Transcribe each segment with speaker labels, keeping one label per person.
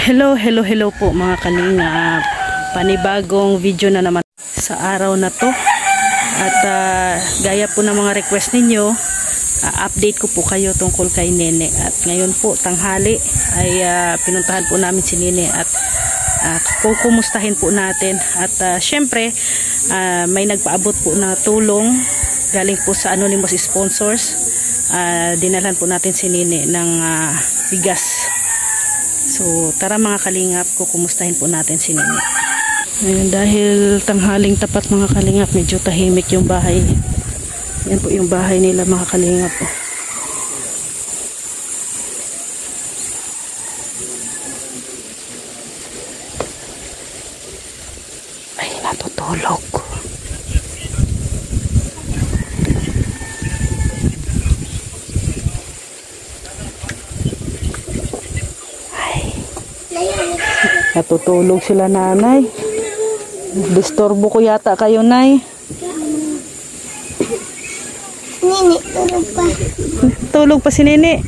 Speaker 1: Hello po mga kalingap. Panibagong video na naman sa araw na to. At gaya po ng mga request ninyo, update ko po kayo tungkol kay Nene. At ngayon po, tanghali, ay pinuntahan po namin si Nene at kukumustahin po natin. At syempre, may nagpaabot po na tulong galing po sa anonymous sponsors. Dinalhan po natin si Nene ng bigas. So tara mga kalingap, kukumustahin po natin si Nene. Ngayon, dahil tanghaling tapat mga kalingap, medyo tahimik yung bahay. Yan po yung bahay nila mga kalingap. Ay, natutulog. Natutulog sila nanay. Disturbo ko yata kayo, nay.
Speaker 2: Nene, tulog pa.
Speaker 1: Tulog pa si Nene.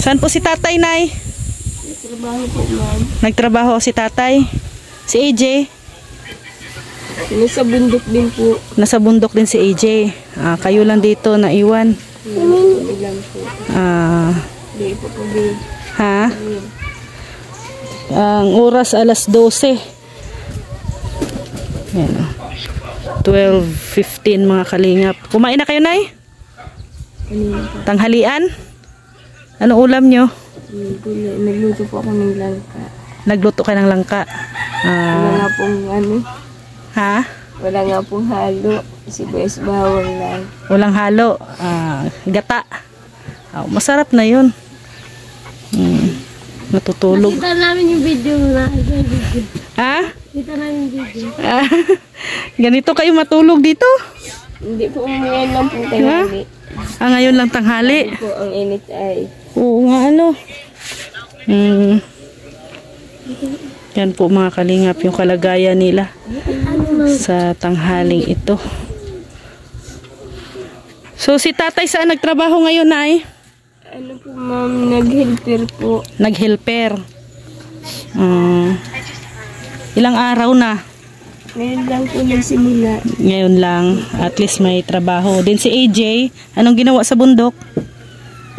Speaker 1: Saan po si tatay, nay?
Speaker 2: Nagtrabaho po, ma'am.
Speaker 1: Nagtrabaho si tatay. Si AJ?
Speaker 2: Nasa bundok din po.
Speaker 1: Nasa bundok din si AJ. Kayo lang dito naiwan.
Speaker 2: Nene lang po. Di po po din.
Speaker 1: Ha? Ang oras alas 12. Yan. 12:15 mga kalingap. Kumain na kayo, nay? Tanghalian? Ano ulam nyo?
Speaker 2: Nagluto po ako ng langka.
Speaker 1: Nagluto kayo ng langka.
Speaker 2: Wala nga pong ano.
Speaker 1: Ha?
Speaker 2: Wala nga pong halo. Sibuyas bawang lang.
Speaker 1: Walang halo. Gata. Masarap na yun. Natutulog.
Speaker 2: Kita namin yung video na.
Speaker 1: Ha?
Speaker 2: Kita namin yung video.
Speaker 1: Ganito kayo matulog dito?
Speaker 2: Hindi po, ngayon lang po tanghali.
Speaker 1: Ngayon lang tanghali.
Speaker 2: Hindi po, ang init ay.
Speaker 1: Oo nga, ano. Yan po mga kalingap yung kalagayan nila sa tanghaling ito. So si tatay saan nagtrabaho ngayon, nay?
Speaker 2: Ano po, ma'am, nag-helper po.
Speaker 1: Nag-helper. Ilang araw na?
Speaker 2: Ngayon lang po nagsimula.
Speaker 1: Ngayon lang. At least may trabaho. Din si AJ, anong ginawa sa bundok?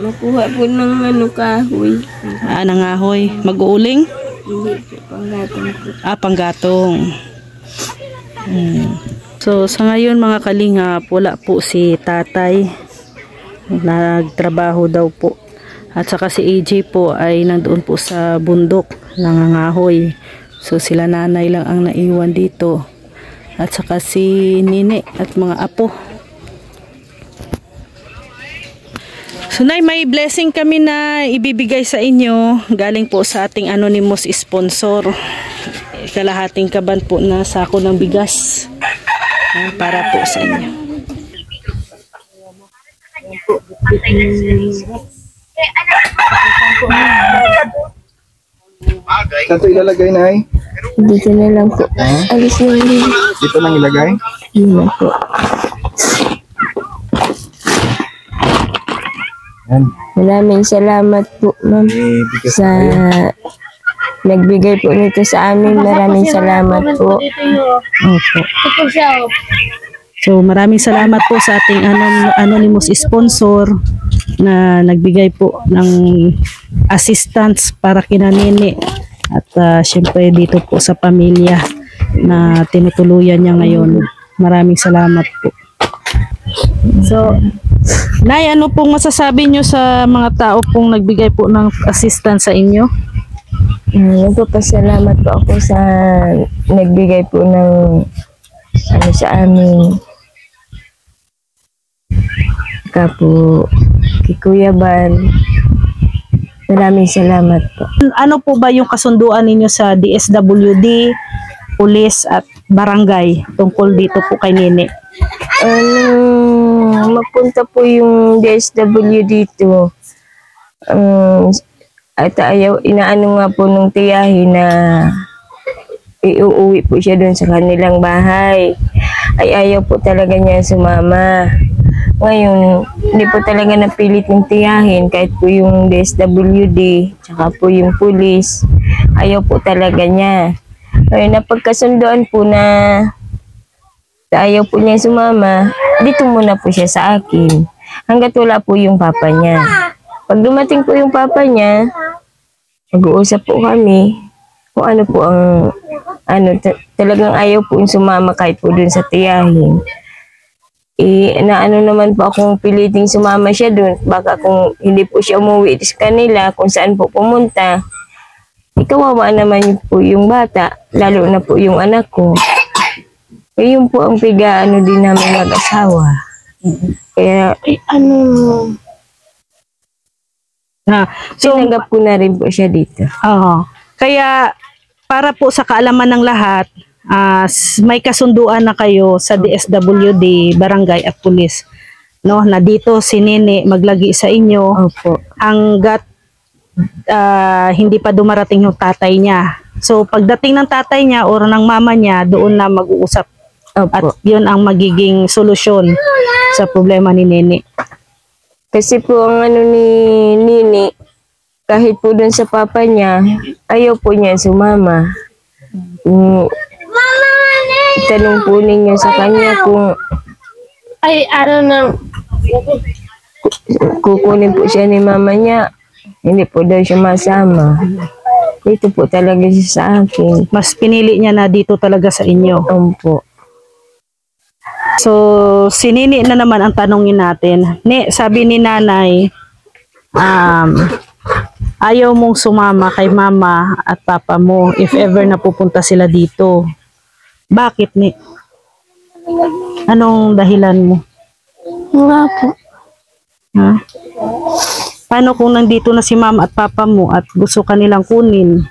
Speaker 2: Nakuha po ng kahoy.
Speaker 1: Nangahoy. Mag-uuling?
Speaker 2: Hindi po, panggatong po.
Speaker 1: Panggatong. So, sa ngayon mga kalingap, wala po si tatay. Nagtrabaho daw po. At saka si AJ po ay nandoon po sa bundok, nangangahoy. So sila nanay lang ang naiwan dito. At saka si Nene at mga apo. So nay, may blessing kami na ibibigay sa inyo. Galing po sa ating anonymous sponsor. Kalahating kaban po na sako ng bigas. Para po sa inyo.
Speaker 3: Saan ito ilalagay, nay?
Speaker 2: Dito na lang po. Alis na lang.
Speaker 3: Dito lang ilagay?
Speaker 2: Yun na po.
Speaker 3: Yan.
Speaker 2: Maraming salamat po, ma'am, sa nagbigay po nito sa amin. Maraming salamat po.
Speaker 1: Opo. So maraming salamat po sa ating anonymous sponsor na nagbigay po ng assistance para kina Nene at syempre dito po sa pamilya na tinutuluyan niya ngayon. Maraming salamat po. So nay, ano pong masasabi nyo sa mga tao pong nagbigay po ng assistance sa inyo?
Speaker 2: Nagpapasalamat po ako sa nagbigay po ng sa amin. Kapo kay Kuya Bal. Maraming salamat po.
Speaker 1: Ano po ba yung kasunduan ninyo sa DSWD, pulis at barangay tungkol dito po kay Nene?
Speaker 2: Mapunta po yung DSW dito. At inaano nga po nung tiyahin na iuwi po siya doon sa kanilang bahay. Ay ayaw po talaga niya sumama. Ngayon, hindi po talaga napilit ng tiyahin kahit po yung DSWD, tsaka po yung pulis. Ayaw po talaga niya. Ay, napagkasundoan po na ayaw po niya sumama, dito muna po siya sa akin. Hanggat wala po yung papa niya. Pag dumating po yung papa niya, mag-uusap po kami kung ano po ang talagang ayaw po yung sumama kahit po dun sa tiyahin. Naano naman po akong piliting sumama siya dun. Baka kung hindi po siya umuwi sa kanila, kung saan po pumunta, ikawawa naman po yung bata, lalo na po yung anak ko. Yun po ang pigaano din namin mag-asawa. Kaya, tinanggap ko na rin po siya dito.
Speaker 1: Kaya, para po sa kaalaman ng lahat, may kasunduan na kayo sa DSWD, barangay at pulis, no, na dito si Nene maglagi sa inyo.
Speaker 2: Opo.
Speaker 1: Hanggat hindi pa dumarating yung tatay niya. So pagdating ng tatay niya o ng mama niya, doon na mag-uusap.
Speaker 2: Opo.
Speaker 1: At yun ang magiging solusyon sa problema ni Nene.
Speaker 2: Kasi po ang ni Nene, kahit po dun sa papa niya, ayaw po niya sumama. Tanong po ninyo sa kanya kung kukunin po siya ni mama niya, hindi po daw siya masama. Dito po talaga siya sa akin.
Speaker 1: Mas pinili niya na dito talaga sa inyo.
Speaker 2: Opo.
Speaker 1: So, si Nini na naman ang tanongin natin. Sabi ni nanay, ayaw mong sumama kay mama at papa mo if ever napupunta sila dito. Bakit, Ni? Anong dahilan mo?
Speaker 4: Wala po.
Speaker 1: Ha? Paano kung nandito na si mama at papa mo at gusto ka nilang kunin?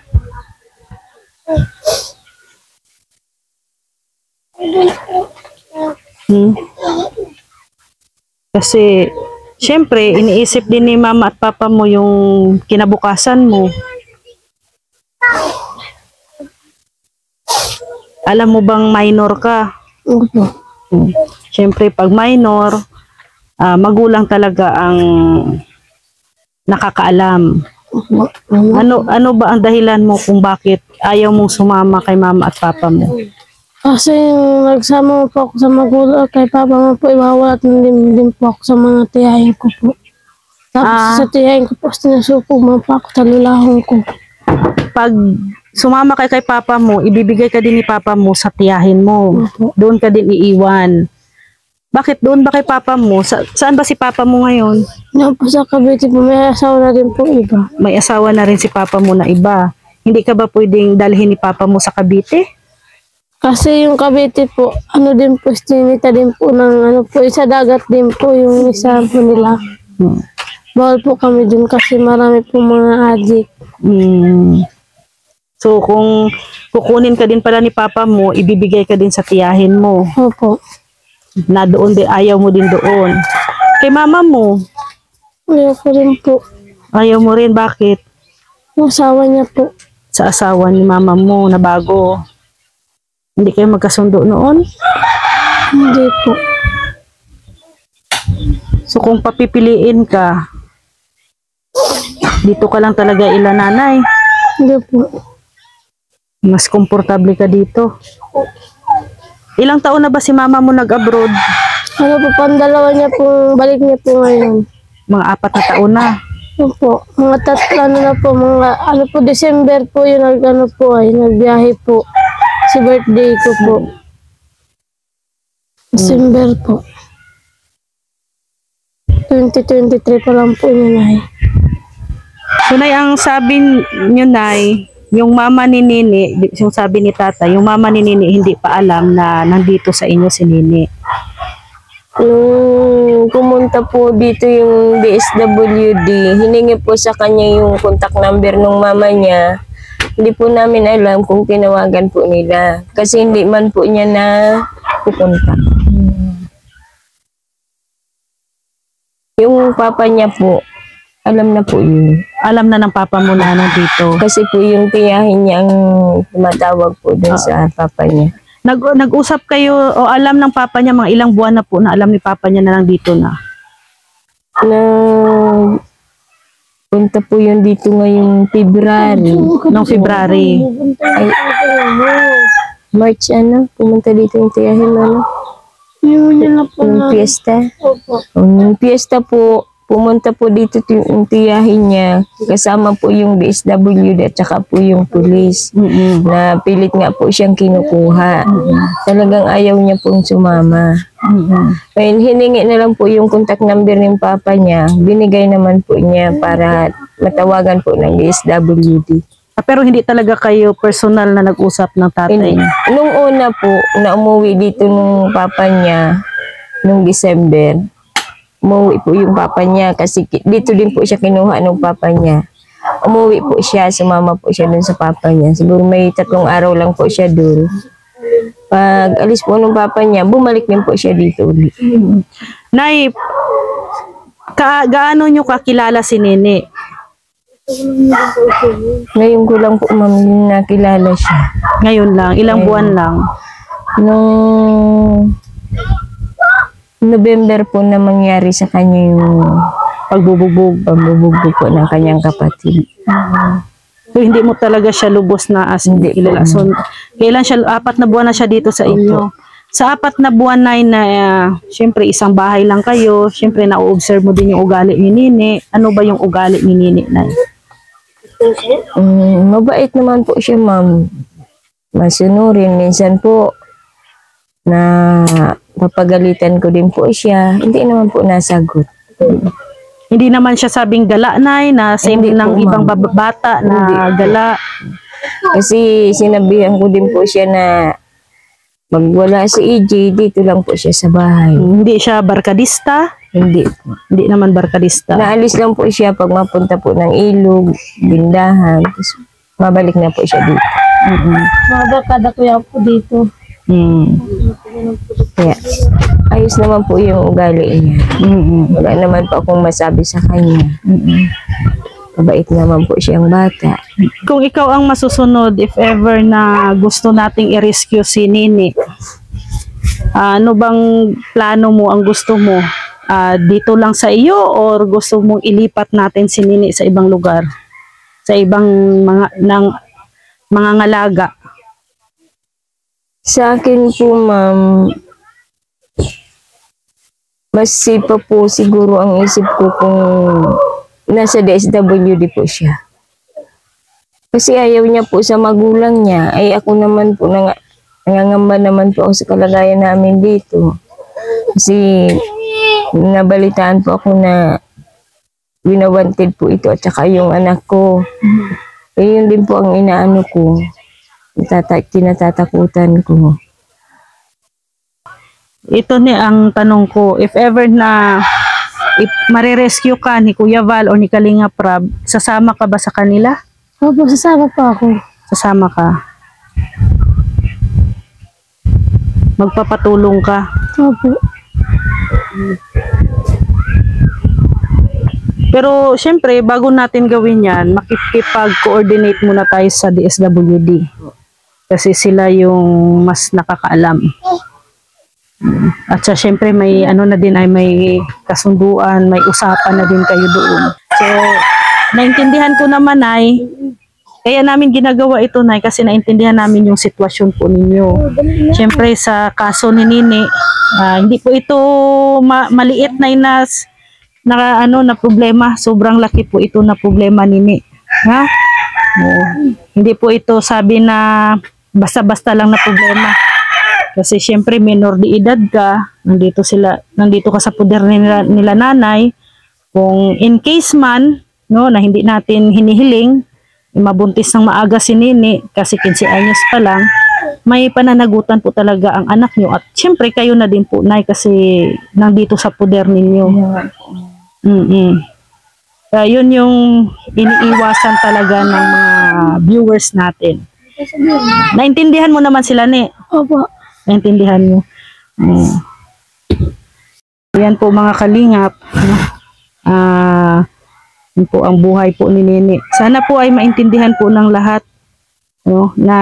Speaker 1: Kasi, syempre, iniisip din ni mama at papa mo yung kinabukasan mo. Alam mo bang minor ka?
Speaker 4: Opo.
Speaker 1: Syempre, pag minor, magulang talaga ang nakakaalam. Ano ba ang dahilan mo kung bakit ayaw mong sumama kay mama at papa mo?
Speaker 4: Kasi nagsama po ako sa magulang kay papa mo po, iwawalat na din po ako sa mga tiyahin ko po. Tapos sa tiyahin ko po, sinusuko mo po ako sa lulahong ko.
Speaker 1: Pag sumama kay papa mo, ibibigay ka din ni papa mo sa tiyahin mo. Doon ka din iiwan. Bakit doon ba kay papa mo? Saan ba si papa mo ngayon?
Speaker 4: Yan po sa Cavite po, may asawa na din po iba.
Speaker 1: May asawa na rin si papa mo na iba. Hindi ka ba pwedeng dalhin ni papa mo sa Cavite?
Speaker 4: Kasi yung Cavite po, din po, istinita din po ng isa dagat din po yung isa po nila. Bawal po kami dun kasi marami po mga adik.
Speaker 1: So kung kukunin ka din pala ni papa mo, ibibigay ka din sa tiyahin mo.
Speaker 4: Opo.
Speaker 1: Na doon din, ayaw mo din doon. Kay mama mo?
Speaker 4: Ayaw ko rin po.
Speaker 1: Ayaw mo rin, bakit?
Speaker 4: Yung asawa niya po.
Speaker 1: Sa asawa ni mama mo na bago. Hindi kayo magkasundo noon?
Speaker 4: Hindi po.
Speaker 1: So kung papipiliin ka, dito ka lang talaga nanay.
Speaker 4: Hindi po.
Speaker 1: Mas komportable ka dito. Ilang taon na ba si mama mo nag-abroad?
Speaker 4: Pandalawa niya po, balik niya po ngayon.
Speaker 1: Mga 4 na taon na.
Speaker 4: Opo, mga 3 na po, December po yun, nagbiyahe po. Si birthday ko po. December po. 2023 pa lang po yun, Nay.
Speaker 1: So, Nay, ang sabi nyo, Nay, yung mama ni Nini, yung sabi ni Tata, yung mama ni Nini hindi pa alam na nandito sa inyo si Nini.
Speaker 2: Nung pumunta po dito yung DSWD, hiningi po sa kanya yung contact number ng mama niya. Hindi po namin alam kung tinawagan po nila. Kasi hindi man po niya na pupunta. Yung papa niya po, alam na po yun.
Speaker 1: Alam na ng papa mo na nandito.
Speaker 2: Kasi po yung tiyahin niya ang tumatawag po dun sa papa niya.
Speaker 1: Nag-usap kayo o alam ng papa niya mga ilang buwan na po na alam ni papa niya na nandito na?
Speaker 2: na punta po yun dito ngayong February.
Speaker 1: Noong February.
Speaker 2: Ay, March pumunta dito yung tiyahin
Speaker 4: Yun na po
Speaker 2: yung
Speaker 4: na.
Speaker 2: fiesta.
Speaker 4: Opo.
Speaker 2: Yung fiesta po, pumunta po dito yung tiyahin niya. Kasama po yung DSWD at saka po yung pulis. Na pilit nga po siyang kinukuha. Talagang ayaw niya pong sumama. Ngayon, hiningi na lang po yung contact number ng papa niya. Binigay naman po niya para matawagan po ng DSWD.
Speaker 1: Pero hindi talaga kayo personal na nag-usap ng tatay niya.
Speaker 2: Nung una po, na umuwi dito nung papa niya, nung December, umuwi po yung papa niya kasi dito din po siya kinuha ng papa niya. Umuwi po siya, sumama po siya dun sa papa niya. Siguro may 3 araw lang po siya dun. Pag alis po ng papa niya, bumalik din po siya dito ulit.
Speaker 1: Nay, gaano nyo kakilala si Nene?
Speaker 2: Ngayon ko lang po, ma'am, nakilala siya.
Speaker 1: Ngayon lang, ilang buwan lang.
Speaker 2: Nung November po na mangyari sa kanya yung pagbubugbog po ng kanyang kapatid.
Speaker 1: So, hindi mo talaga siya lubos na as hindi kilala. So, kailan siya, 4 na buwan na siya dito sa inyo. Sa 4 na buwan na syempre isang bahay lang kayo, syempre na-observe mo din yung ugali ni Nene. Ano ba yung ugali ni Nene, Nay?
Speaker 2: Mabait naman po siya, ma'am. Masunurin. Minsan po, na papagalitan ko din po siya. Hindi naman po nasagot.
Speaker 1: Hindi naman siya sabing gala, Nay, na same
Speaker 2: Hindi
Speaker 1: ng
Speaker 2: po,
Speaker 1: ibang
Speaker 2: ma'am.
Speaker 1: bata na gala.
Speaker 2: Kasi sinabihan ko din po siya na magwala si EJ, dito lang po siya sa bahay.
Speaker 1: Hindi siya barkadista.
Speaker 2: Hindi po.
Speaker 1: Hindi naman barkadista.
Speaker 2: Naalis lang po siya pag mapunta po ng ilog, bindahan. Tapos mabalik na po siya dito.
Speaker 4: Mga barkada ko yan po dito.
Speaker 2: Kaya, ayos naman po yung ugali niya. Wala naman po akong masabi sa kanya. Mabait naman po siyang bata.
Speaker 1: Kung ikaw ang masusunod, if ever na gusto nating i-rescue si Nene, ano bang plano mo, ang gusto mo? Dito lang sa iyo or gusto mong ilipat natin si Nene sa ibang lugar? Sa ibang mga ngalaga?
Speaker 2: Sa akin po, ma'am, mas sipa po siguro ang isip ko kung nasa DSWD po siya. Kasi ayaw niya po sa magulang niya. Ay ako naman po, nangangamba naman po ako sa kalagayan namin dito. Kasi nabalitaan po ako na winawanted po ito at saka yung anak ko. Yun din po ang inaano ko. Tinatatakutan ko.
Speaker 1: Ito ni ang tanong ko, if ever na marirescue ka ni Kuya Val o ni Kalinga Prab, sasama ka ba sa kanila?
Speaker 4: Opo, sasama pa ako.
Speaker 1: Sasama ka. Magpapatulong ka.
Speaker 4: Opo.
Speaker 1: Pero syempre, bago natin gawin yan, makikipag-coordinate muna tayo sa DSWD. Kasi sila yung mas nakakaalam. At sa syempre may ano na din ay may kasunduan, may usapan na din kayo doon. So, naintindihan ko naman ay kaya namin ginagawa ito, Nay, kasi naintindihan namin yung sitwasyon po ninyo. Syempre sa kaso ni Nene, hindi po ito maliit na na problema. Sobrang laki po ito na problema ni Nene. Ha? Hindi po ito sabi na basta-basta lang na problema. Kasi syempre minor de edad ka, nandito ka sa poder nila nanay. Kung in case man, no, na hindi natin hinihiling, mabuntis ng maaga si Nene kasi 15 anyos pa lang, may pananagutan po talaga ang anak nyo. At syempre kayo na din po, Nay, kasi nandito sa poder ninyo. Yun yung iniiwasan talaga ng mga viewers natin. Naintindihan mo naman sila, Ne?
Speaker 4: Opo.
Speaker 1: Naintindihan mo. Yan po mga kalingap. Yan po ang buhay po ni Nene. Sana po ay maintindihan po ng lahat, no, na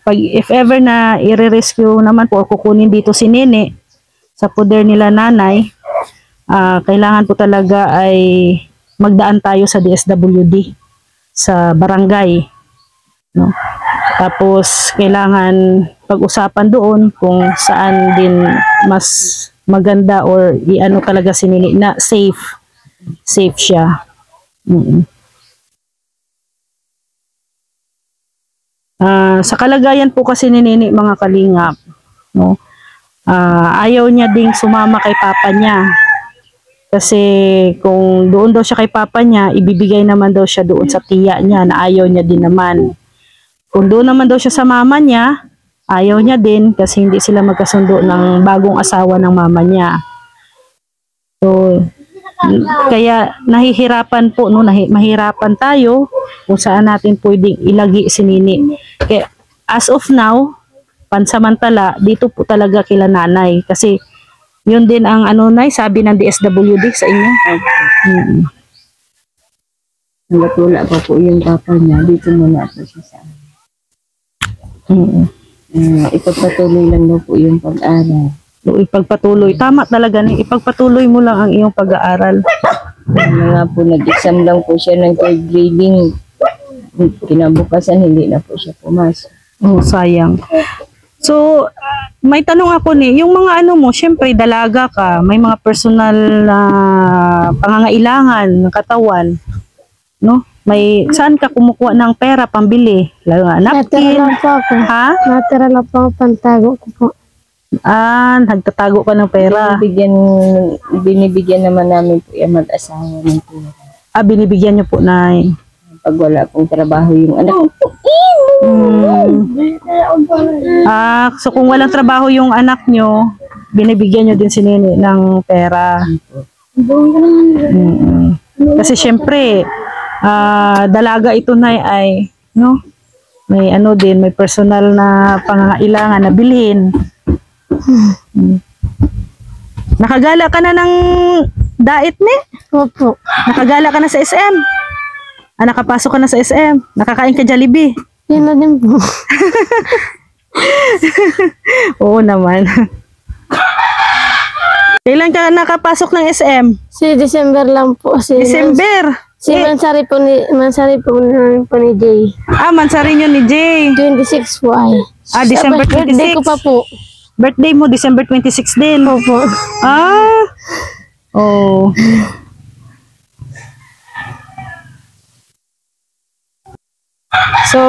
Speaker 1: pag if ever na i-rescue naman po o kukunin dito si Nene sa poder nila nanay, kailangan po talaga ay magdaan tayo sa DSWD, sa barangay, no? Tapos kailangan pag-usapan doon kung saan din mas maganda or iano talaga si Nini na safe siya. Sa kalagayan po kasi ni Nini, mga kalingap, no, ayaw niya ding sumama kay papa niya. Kasi kung doon daw siya kay papa niya, ibibigay naman daw siya doon sa tiya niya na ayaw niya din naman. Kung doon naman daw siya sa mama niya, ayaw niya din kasi hindi sila magkasundo ng bagong asawa ng mama niya. So, kaya nahihirapan po, no, mahirapan tayo kung saan natin pwedeng ilagi si Nini. Kaya as of now, pansamantala, dito po talaga kila nanay. Kasi yun din ang nay, sabi ng DSWD sa inyo.
Speaker 2: Hanggat wala pa po yung papa niya, dito muna po siya sa amin. Ipagpatuloy lang daw po yung pag-aaral.
Speaker 1: So, ipagpatuloy. Tama talaga, ipagpatuloy mo lang ang iyong pag-aaral.
Speaker 2: Nga po, nag-exam lang po siya ng third grading. Kinabukasan, hindi na po siya pumasok.
Speaker 1: Oh, sayang. So, may tanong ako yung mga mo, syempre dalaga ka, may mga personal na pangangailangan ng katawan, no? Saan ka kumukuha ng pera pambili? Lalo
Speaker 4: Natira
Speaker 1: napkin.
Speaker 4: lang po ako.
Speaker 1: Ha?
Speaker 4: Natira lang po ako, pantago ko po.
Speaker 1: Nagtatago ka ng pera.
Speaker 2: Binibigyan naman namin po yung mag-asawa ng pera.
Speaker 1: Binibigyan niyo po, Nay.
Speaker 2: Pag wala pong trabaho yung anak ko.
Speaker 1: So kung walang trabaho yung anak nyo, binibigyan nyo din si Nini ng pera. Kasi syempre, dalaga ito na ay, no? May din, may personal na pangangailangan na bilhin. Nakagala ka na ng diet ni?
Speaker 4: Opo.
Speaker 1: Nakagala ka na sa SM? Nakapasok ka na sa SM? Nakakain ka Jollibee?
Speaker 4: Yun na din po.
Speaker 1: Oo naman. Kailan ka nakapasok ng SM?
Speaker 4: Si December lang po.
Speaker 1: December?
Speaker 4: Mansari po ni Jay.
Speaker 1: Mansari nyo ni Jay.
Speaker 4: 26 po ay.
Speaker 1: December 26.
Speaker 4: Birthday ko pa po.
Speaker 1: Birthday mo, December 26 din.
Speaker 4: Opo.
Speaker 1: Oh. So,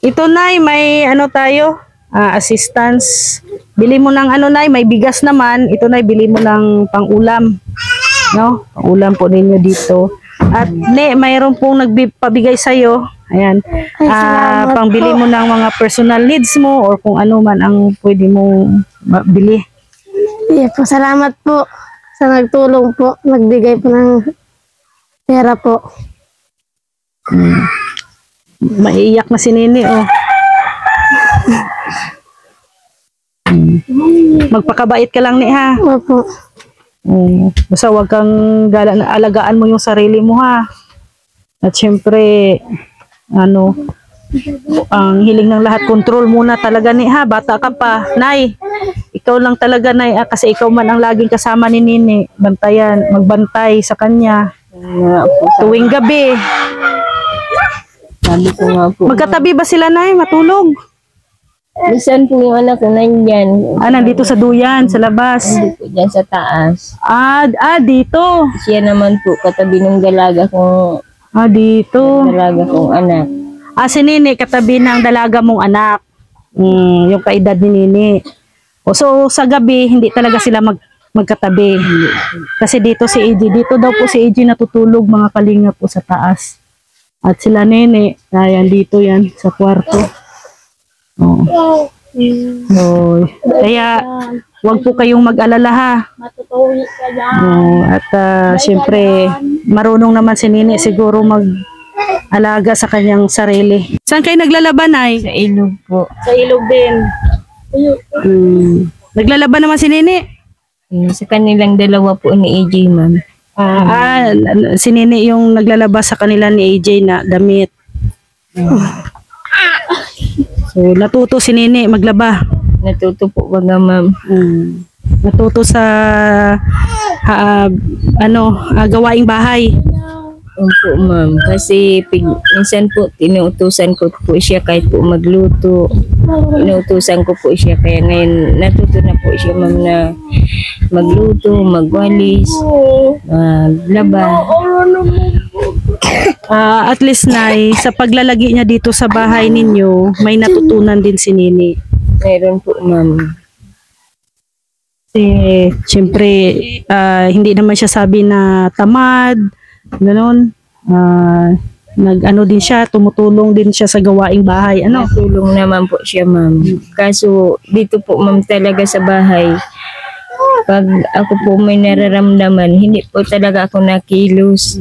Speaker 1: ito Nay, may tayo, assistance. Bili mo ng Nay, may bigas naman. Ito Nay, bili mo ng pang-ulam. No? Pang-ulam po ninyo dito. At mayroon pong nagpabigay sa'yo. Ayan. Pangbili mo ng mga personal needs mo or kung ano man ang pwede mong bili.
Speaker 4: Po, salamat po sa nagtulong po. Nagbigay po ng pera po.
Speaker 1: Maiiyak na si Nini, oh. Magpakabait ka lang ha.
Speaker 4: Opo.
Speaker 1: Basta wag kang alagaan mo yung sarili mo ha. At syempre, ang hiling ng lahat, control muna talaga ha. Bata ka pa, Nay. Ikaw lang talaga, Nay, kasi ikaw man ang laging kasama ni Nini. Magbantay sa kanya. Tuwing gabi.
Speaker 2: Sabi ko nga po.
Speaker 1: Magkatabi ba sila, Nay? Matulog?
Speaker 2: Minsan po yung anak ko nandyan.
Speaker 1: Nandito sa duyan, sa labas.
Speaker 2: Nandito dyan sa taas.
Speaker 1: Dito.
Speaker 2: Siya naman po, katabi ng dalaga kong
Speaker 1: dito.
Speaker 2: dalaga kong anak.
Speaker 1: Si Nini, katabi ng dalaga mong anak. Yung kaedad ni Nini. So, sa gabi, hindi talaga sila magkatabi. Kasi dito si AJ, dito daw po si AJ natutulog, mga kalinga po sa taas. At sila Nene, dito yan, sa kwarto. Kaya, wag po kayong mag-alala ha.
Speaker 4: Matutuwi ka yan.
Speaker 1: At syempre, marunong naman si Nene siguro mag-alaga sa kanyang sarili. Saan kayo naglalaban, Nay?
Speaker 2: Sa ilog po.
Speaker 1: Sa ilog din. Naglalaban naman si Nene?
Speaker 2: Sa kanilang dalawa po ni AJ, ma'am.
Speaker 1: Si Nene yung naglalabas sa kanila ni AJ na damit. So, natuto si Nene maglaba.
Speaker 2: Natuto po baga, ma'am.
Speaker 1: Natuto sa gawaing bahay.
Speaker 2: Opo, ma'am. Kasi minsan po, tinuutusan ko po siya kahit po magluto. Tinuutusan ko po siya. Kaya ngayon, natuto na po siya, ma'am, na magluto, magwalis, maglaba.
Speaker 1: At least, Nay, sa paglalagi niya dito sa bahay ninyo, may natutunan din si Nini.
Speaker 2: Meron po, ma'am.
Speaker 1: Kasi, syempre, hindi naman siya sabi na tamad, gano'n. Nag-ano din siya, tumutulong din siya sa gawaing bahay. Ano?
Speaker 2: Natulong naman po siya, ma'am. Kaso, dito po, ma'am, talaga sa bahay, pag ako po may nararamdaman, hindi po talaga ako nakilos.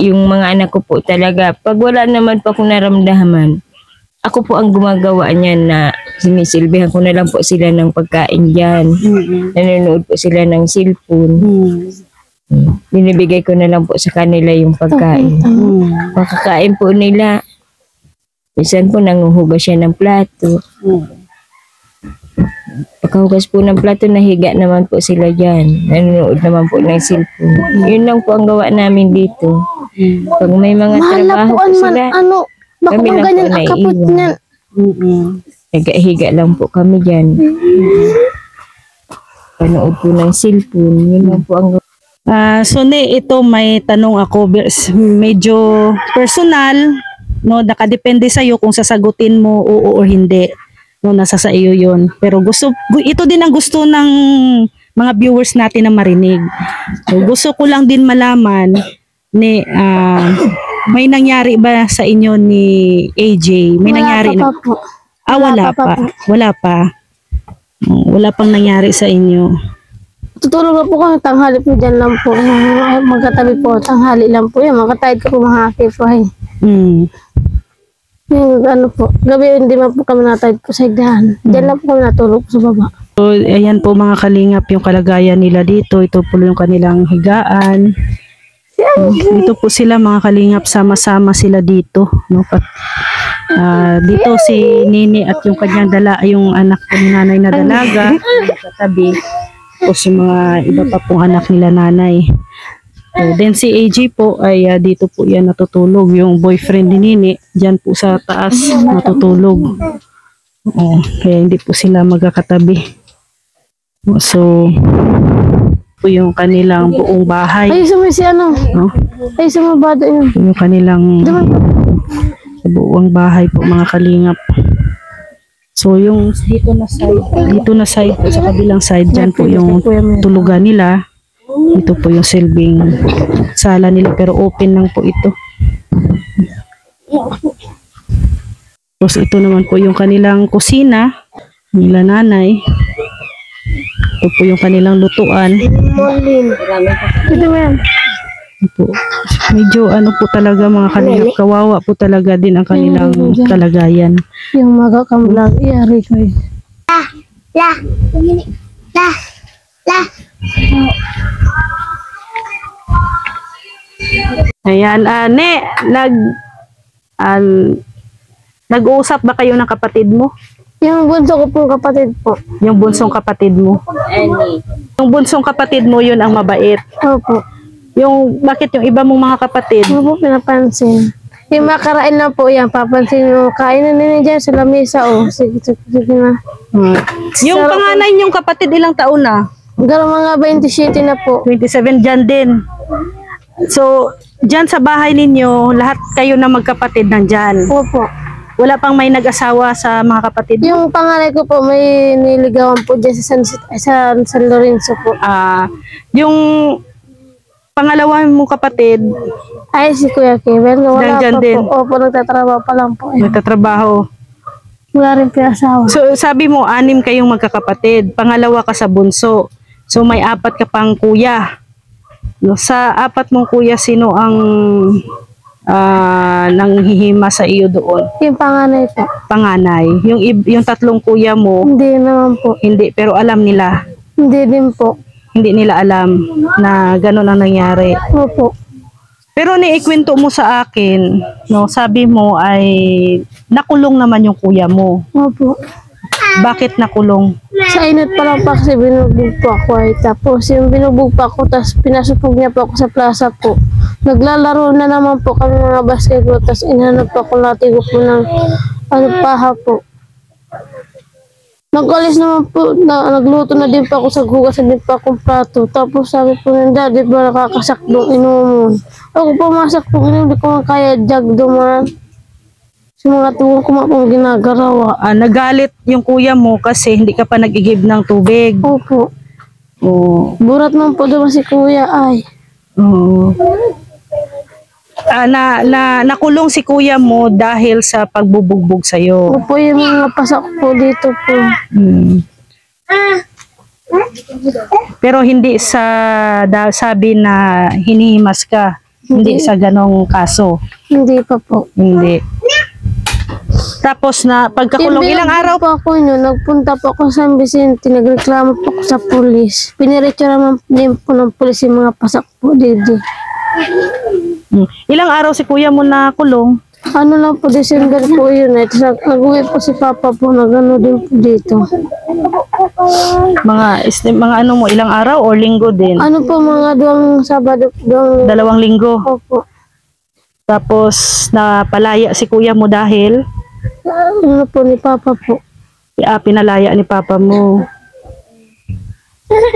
Speaker 2: Yung mga anak ko po talaga, pag wala naman po akong naramdaman, ako po ang gumagawa niyan na sinisilbihan ko na lang po sila ng pagkain dyan. Nanonood po sila ng cellphone. Binibigay ko na lang po sa kanila yung pagkain. Makakain po nila. Minsan po nanguhugas siya ng plato. Pagkahugas po ng plato, nahiga naman po sila dyan. Nanonood naman po ng cellphone. Yun lang po ang gawa namin dito. Pag may mga trabaho po sila, kami lang po naiiwan. Higa lang po kami dyan. Panood po ng cellphone. Yun lang po ang gawa.
Speaker 1: So, ito may tanong ako, medyo personal, no, nakadepende sa iyo kung sasagutin mo oo o hindi. No, nasa sa iyo 'yon. Pero ito din ang gusto ng mga viewers natin na marinig. So, gusto ko lang din malaman ni may nangyari ba sa inyo ni AJ? May nangyari na? Wala pa. Wala pa. Wala pang nangyari sa inyo.
Speaker 4: Tutulog na po kami, tanghali po dyan lang po. Magkatabi po, tanghali lang po yan. Makatahid ko po mga akipahay. Yung ano po, gabi hindi man po kami natahid po sa higdahan. Dyan lang po kami natulog sa baba.
Speaker 1: So, ayan po mga kalingap yung kalagayan nila dito. Ito po yung kanilang higaan. Dito po sila mga kalingap, sama-sama sila dito. No? Dito si Nini at yung kanyang yung anak ni nanay na dalaga. Katabi. Tapos yung mga iba pa pong anak nila nanay. Then si AJ po ay dito po yan natutulog. Yung boyfriend ni Nini, dyan po sa taas natutulog. Kaya hindi po sila magkakatabi. So, po yung kanilang buong bahay.
Speaker 4: Ay, sumay si ano?
Speaker 1: No?
Speaker 4: Ay, sumabado yun.
Speaker 1: Yung kanilang buong bahay po mga kalingap. So yung dito na side po, sa kabilang side dyan po yung tulugan nila. Ito po yung silbing sala nila pero open lang po ito. Tapos ito naman po yung kanilang kusina nila nanay. Ito po yung kanilang lutuan.
Speaker 4: Ito mo yan.
Speaker 1: Po. Medyo ano po talaga mga kalingap, kawawa po talaga din ang kanilang kalagayan.
Speaker 4: Yung maga kang vlog, iyari ko eh.
Speaker 1: Ayan, nag-uusap ba kayo ng kapatid mo?
Speaker 4: Yung bunso ko pong kapatid po.
Speaker 1: Yung bunsong kapatid mo? Yung bunsong kapatid mo yun ang mabait?
Speaker 4: Opo.
Speaker 1: Bakit yung iba mong mga kapatid?
Speaker 4: Ano po pinapansin? Yung makarain na po yan, papansin mo, kain na nila dyan sa lamesa, Sige na.
Speaker 1: Yung panganay niyong kapatid, ilang taon na?
Speaker 4: Gano'ng mga 27 na po.
Speaker 1: 27 dyan din. So, dyan sa bahay ninyo, lahat kayo na magkapatid nandyan.
Speaker 4: Opo.
Speaker 1: Wala pang may nag-asawa sa mga kapatid?
Speaker 4: Yung panganay ko po, may niligawan po dyan sa San Lorenzo po.
Speaker 1: Yung pangalawa mong kapatid,
Speaker 4: ay si Kuya Kevin, wala
Speaker 1: dyan
Speaker 4: pa
Speaker 1: din.
Speaker 4: po. Opo, nagtatrabaho pa lang po.
Speaker 1: Nagtatrabaho.
Speaker 4: Wala rin pinasawa.
Speaker 1: So, sabi mo, 6 kayong magkakapatid. Pangalawa ka sa bunso. So, may 4 ka pang kuya. No, sa 4 mong kuya, sino ang nanghihima sa iyo doon?
Speaker 4: Yung panganay po.
Speaker 1: Panganay. Yung 3 kuya mo,
Speaker 4: Hindi naman po.
Speaker 1: hindi. Pero alam nila.
Speaker 4: Hindi din po.
Speaker 1: Hindi nila alam na gano'n ang nangyari.
Speaker 4: Opo.
Speaker 1: Pero naikwento mo sa akin, no, sabi mo ay nakulong naman yung kuya mo.
Speaker 4: Opo.
Speaker 1: Bakit nakulong?
Speaker 4: Sa init pa lang po kasi binugbog po ako ay. Tapos yung binugbog pa ako, tapos pinasupog niya po ako sa plaza po. Naglalaro na naman po kami mga basketball, tapos inhanap po ako latigo po ng paha po. Nag-alis naman po, nagluto na din po ako sa hugasan din po akong plato. Tapos sabi po ng daddy, ba nakakasakdong inumun. Ako pumasak po, hindi ko kaya jag duman. Sa mga tuwang ko pong ginagarawa.
Speaker 1: Nagalit yung kuya mo kasi hindi ka pa nag-igib ng tubig.
Speaker 4: Opo.
Speaker 1: Oo.
Speaker 4: Burat naman po doon si kuya ay.
Speaker 1: Oo. Nakulong si kuya mo dahil sa pagbubugbog sa'yo.
Speaker 4: Opo, yung mga pasak po dito po.
Speaker 1: Pero hindi sabi na hinihimas ka. Hindi sa ganong kaso.
Speaker 4: Hindi pa po.
Speaker 1: Hindi. Tapos na pagkakulong, ilang araw
Speaker 4: po ako yun, nagpunta po ako sa San Vicente, nagreklamo po ako sa pulis. Piniretso naman din po ng pulis yung mga pasak po dito.
Speaker 1: Ilang araw si kuya mo na kulong?
Speaker 4: Ano lang po, December po yun. Nag-uwi po si Papa po, nag-ano din po dito.
Speaker 1: Mga ano mo, ilang araw o linggo din?
Speaker 4: Ano po, mga duwang Sabado,
Speaker 1: 2 linggo.
Speaker 4: Opo.
Speaker 1: Tapos napalaya si kuya mo dahil
Speaker 4: Ano po, ni Papa po.
Speaker 1: Pinalaya ni Papa mo.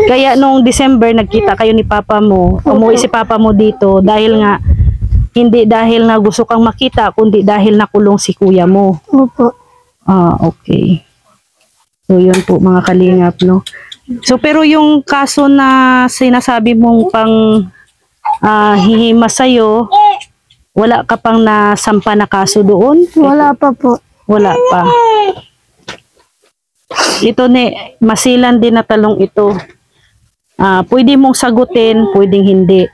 Speaker 1: Kaya nung December nagkita kayo ni Papa mo, umuwi si Papa mo dito dahil nga hindi dahil na gusto kang makita kundi dahil nakulong si kuya mo.
Speaker 4: Opo.
Speaker 1: Okay. So yun po mga kalingap, no. So pero yung kaso na sinasabi mong pang hihimas sa'yo, wala ka pang nasampa na kaso doon?
Speaker 4: Wala pa po.
Speaker 1: Wala pa. Ito masilan din na talong ito. Pwede mong sagutin, pwedeng hindi.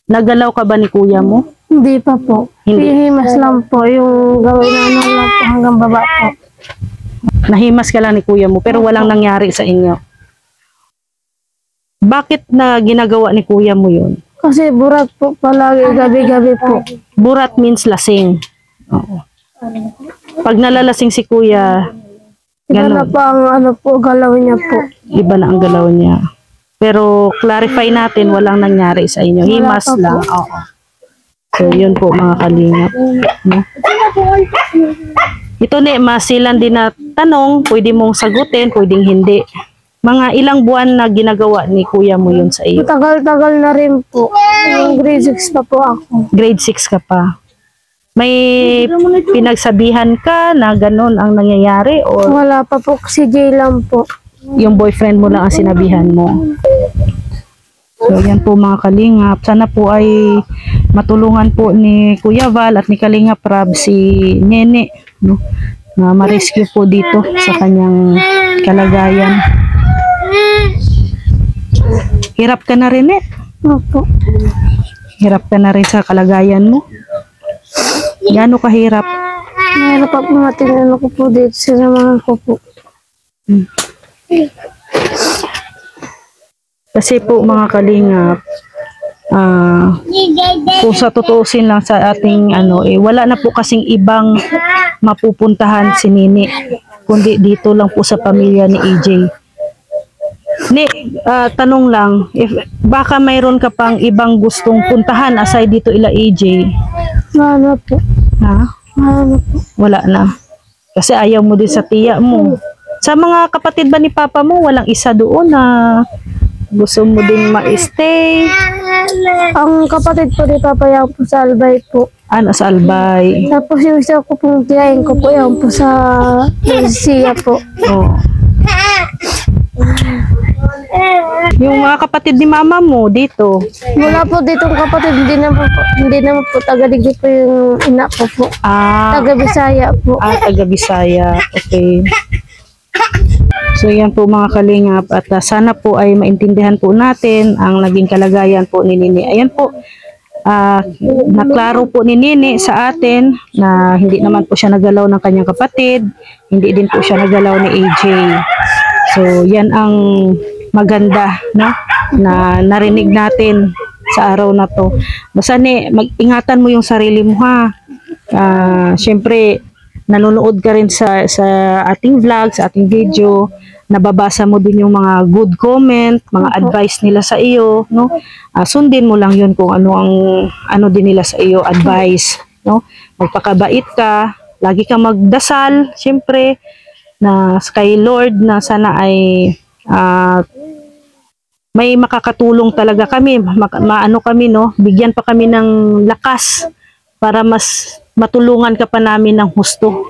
Speaker 1: Nagalaw ka ba ni kuya mo?
Speaker 4: Hindi pa po.
Speaker 1: Hindi.
Speaker 4: Hihimas lang po. Yung gawin na lang po hanggang baba po.
Speaker 1: Nahimas ka lang ni kuya mo pero walang nangyari sa inyo. Bakit na ginagawa ni kuya mo yun?
Speaker 4: Kasi burat po palagi, gabi-gabi po.
Speaker 1: Burat means lasing. Oo. Pag nalalasing si kuya,
Speaker 4: Iba na
Speaker 1: ganun.
Speaker 4: po ang ano po, galaw niya po.
Speaker 1: Iba na ang galaw niya. Pero clarify natin, walang nangyari sa inyo. Himas
Speaker 4: pa po.
Speaker 1: lang. Oo. So, yun po mga kalingap. No? Ito masilan din na tanong, pwede mong sagutin, pwedeng hindi. Mga ilang buwan na ginagawa ni kuya mo yun sa iyo?
Speaker 4: Tagal-tagal na rin po. Yung grade 6 pa po ako.
Speaker 1: Grade 6 ka pa. May pinagsabihan ka na ganun ang nangyayari o
Speaker 4: Wala pa po, si Jay lang po.
Speaker 1: yung boyfriend mo lang ang sinabihan mo? So, yan po mga kalingap. Sana po ay matulungan po ni Kuya Val at ni Kalingap Rab si Nene, no? Na ma-rescue po dito sa kanyang kalagayan. Hirap ka na rin
Speaker 4: Opo.
Speaker 1: Hirap ka na rin sa kalagayan mo. Gaano kahirap?
Speaker 4: Mayroon pa po matinano ko po dito sa samahan ko po.
Speaker 1: Kasi po mga kalingap, kung sa tutuusin lang sa ating wala na po kasing ibang mapupuntahan si Nini kundi dito lang po sa pamilya ni AJ. Tanong lang, baka mayroon ka pang ibang gustong puntahan aside dito ila AJ?
Speaker 4: Wala po.
Speaker 1: Ha?
Speaker 4: Wala po.
Speaker 1: Wala na. Kasi ayaw mo din sa tiya mo. Sa mga kapatid ba ni Papa mo, walang isa doon na gusto mo din ma-stay?
Speaker 4: Ang kapatid po ni Papa yan po sa Albay po.
Speaker 1: Sa Albay.
Speaker 4: Tapos yung isa ko pong tiyahin ko po yan po sa Lucia po.
Speaker 1: Oh. Yung mga kapatid ni mama mo dito.
Speaker 4: Wala po ditong kapatid, hindi naman po taga-Digdi po yung ina ko po. Taga-Bisaya po.
Speaker 1: Taga-Bisaya. Okay. So yan po mga kalingap at sana po ay maintindihan po natin ang naging kalagayan po ni Nini. Ayan po, naklaro po ni Nini sa atin na hindi naman po siya nagalaw ng kanyang kapatid, hindi din po siya nagalaw ni AJ. So yan ang maganda, no? Na narinig natin sa araw na to. Basta mag-ingatan mo yung sarili mo ha. Syempre nanonood ka rin sa ating vlog, sa ating video, nababasa mo din yung mga good comment, mga advice nila sa iyo, no? Sundin mo lang yun kung ano din nila sa iyo, advice, no? Magpakabait ka, lagi kang magdasal, syempre, na kay Lord na sana ay may makakatulong talaga kami, maano kami, no? Bigyan pa kami ng lakas para mas matulungan ka pa namin ng husto,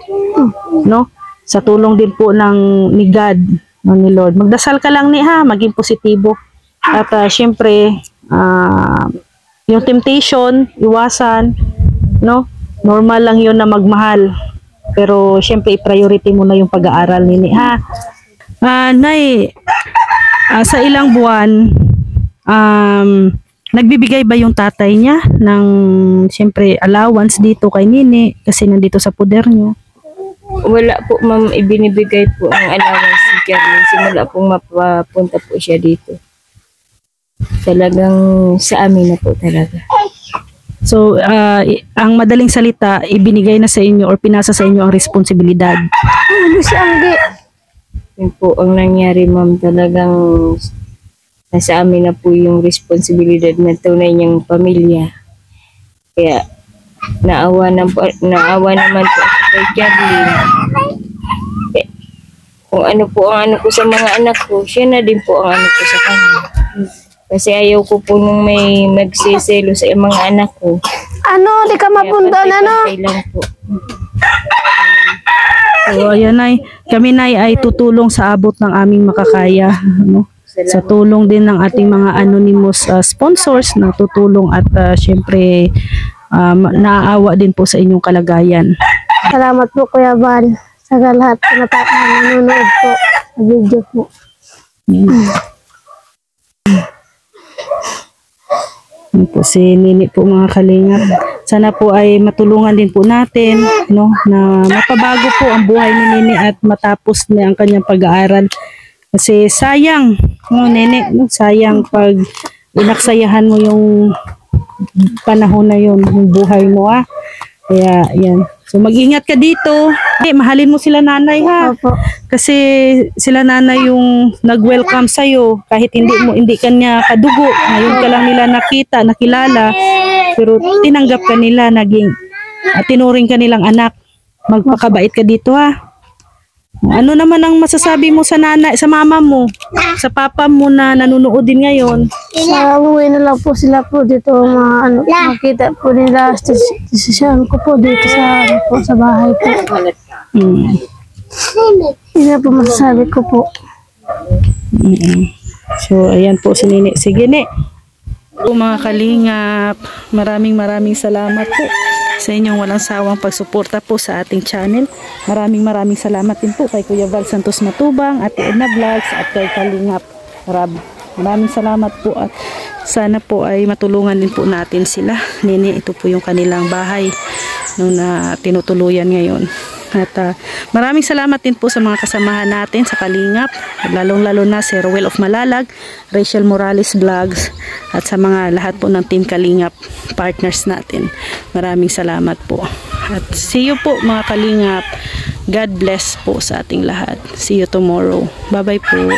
Speaker 1: no? Sa tulong din po ni God, no, ni Lord. Magdasal ka lang maging positibo. At syempre, yung temptation, iwasan, no? Normal lang yun na magmahal. Pero syempre, i-priority mo na yung pag-aaral nini, ha? Nay, sa ilang buwan, nagbibigay ba yung tatay niya ng syempre allowance dito kay Nini kasi nandito sa poder niyo?
Speaker 2: Wala po ma'am, ibinibigay po ang allowance si Carmen. Simula pong mapapunta po siya dito. Talagang sa amin na po talaga.
Speaker 1: So, ang madaling salita, ibinigay na sa inyo or pinasa sa inyo ang responsibilidad.
Speaker 2: Yun po ang nangyari ma'am, talagang nasa amin na po yung responsibilidad na tunay niyang pamilya. Kaya naawa naman po ako kay Charlene. Kung ano po ang ano ko sa mga anak ko, siya na din po ang ano ko sa kanya. Kasi ayaw ko po nung may magsiselo sa mga anak ko.
Speaker 4: Di ka mapunta na, no?
Speaker 2: Lang po.
Speaker 1: So, ayan kami ay tutulong sa abot ng aming makakaya, no? Sa tulong din ng ating mga anonymous sponsors na tutulong at syempre naaawa din po sa inyong kalagayan.
Speaker 4: Salamat po Kuya Van sa lahat na nanonood po sa video po.
Speaker 1: Yan po si Nini po mga kalingap. Sana po ay matulungan din po natin, no, na mapabago po ang buhay ni Nini at matapos niya ang kanyang pag-aaral. Kasi sayang, no, Nini, no, sayang pag inaksayahan mo yung panahon na yun, yung buhay mo, ha. Kaya, yan. So, mag-ingat ka dito. Mahalin mo sila nanay, ha.
Speaker 4: Opo.
Speaker 1: Kasi sila nanay yung nag-welcome sa'yo. Kahit hindi kanya kadugo. Ngayon ka lang nila nakita, nakilala. Pero tinanggap ka nila, tinuring ka nilang anak. Magpakabait ka dito, ha. Ano naman ang masasabi mo sa nanay, sa mama mo, sa papa mo na nanonood din ngayon?
Speaker 4: Sa uwi na lang po sila po dito, makita po nila desisyon ko po dito sa bahay po. Yun na po masasabi ko po.
Speaker 1: So, ayan po si Nini. Sige, Ni. Mga kalingap, maraming salamat po sa inyong walang sawang pagsuporta po sa ating channel. Maraming salamat din po kay Kuya Val Santos Matubang, Ate Edna Vlogs at kay Kalingap Rab. Maraming salamat po at sana po ay matulungan din po natin sila. Nini, ito po yung kanilang bahay na tinutuluyan ngayon. At maraming salamat din po sa mga kasamahan natin sa Kalingap, lalong-lalo na si Rowell of Malalag, Rachel Morales Vlogs, at sa mga lahat po ng Team Kalingap partners natin. Maraming salamat po. At see you po mga Kalingap. God bless po sa ating lahat. See you tomorrow. Bye-bye po.